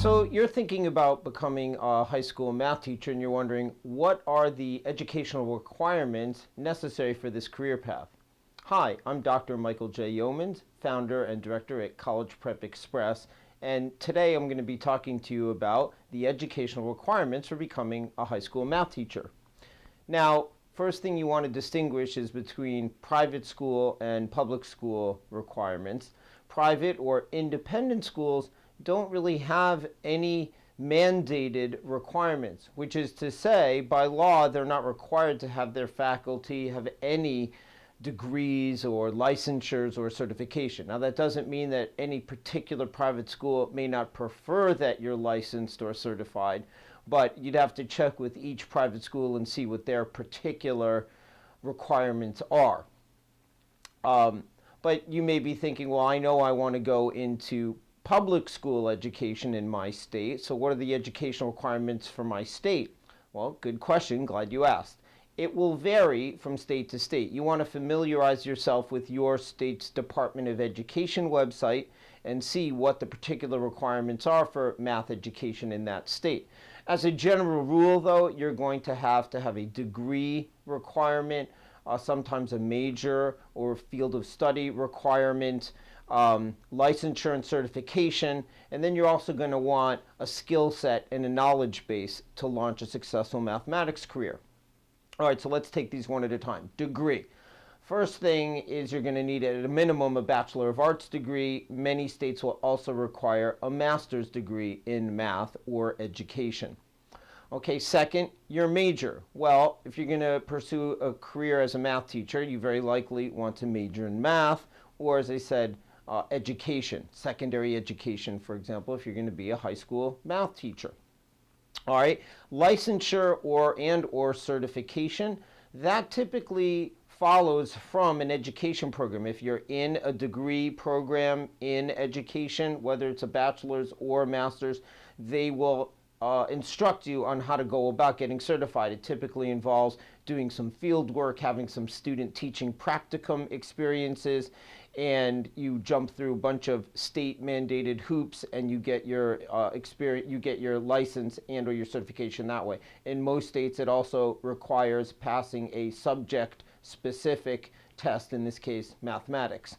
So you're thinking about becoming a high school math teacher and you're wondering, what are the educational requirements necessary for this career path? Hi, I'm Dr. Michael J. Youmans, founder and director at College Prep Express, and today I'm going to be talking to you about the educational requirements for becoming a high school math teacher. Now, first thing you want to distinguish is between private school and public school requirements. Private or independent schools don't really have any mandated requirements, which is to say, by law, they're not required to have their faculty have any degrees or licensures or certification. Now, that doesn't mean that any particular private school may not prefer that you're licensed or certified, but you'd have to check with each private school and see what their particular requirements are. But you may be thinking, well, I know I want to go into public school education in my state, so what are the educational requirements for my state? Well, good question, glad you asked. It will vary from state to state. You want to familiarize yourself with your state's Department of Education website and see what the particular requirements are for math education in that state. As a general rule, though, you're going to have a degree requirement, sometimes a major or field of study requirement, licensure and certification, and then you're also going to want a skill set and a knowledge base to launch a successful mathematics career. All right, so let's take these one at a time. Degree. First thing is you're going to need at a minimum a Bachelor of Arts degree. Many states will also require a master's degree in math or education. Okay, second, your major. Well, if you're going to pursue a career as a math teacher, you very likely want to major in math, or as I said, education, secondary education, for example, if you're going to be a high school math teacher. All right, licensure or certification, that typically follows from an education program. If you're in a degree program in education, whether it's a bachelor's or a master's, they will instruct you on how to go about getting certified. It typically involves doing some field work, having some student teaching practicum experiences, and you jump through a bunch of state mandated hoops and you get your experience, you get your license and or your certification that way. In most states, it also requires passing a subject specific test, in this case mathematics.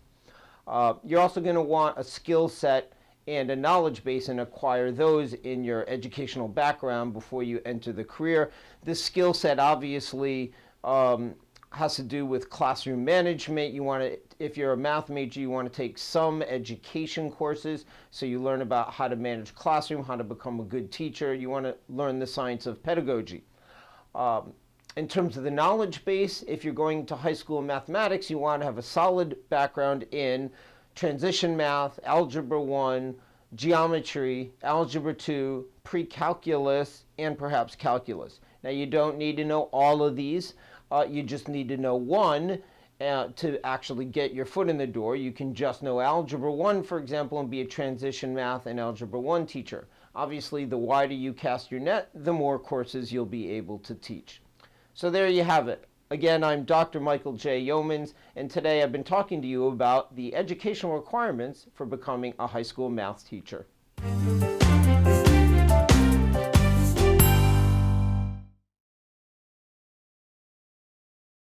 You're also going to want a skill set and a knowledge base and acquire those in your educational background before you enter the career. This skill set obviously has to do with classroom management. You want to, if you're a math major, you want to take some education courses so you learn about how to manage classroom, how to become a good teacher. You want to learn the science of pedagogy. In terms of the knowledge base, if you're going to high school mathematics, you want to have a solid background in transition math, algebra 1, geometry, algebra 2, pre-calculus, and perhaps calculus. Now, you don't need to know all of these. You just need to know one to actually get your foot in the door. You can just know algebra 1, for example, and be a transition math and algebra 1 teacher. Obviously, the wider you cast your net, the more courses you'll be able to teach. So there you have it. Again, I'm Dr. Michael J. Youmans, and today I've been talking to you about the educational requirements for becoming a high school math teacher.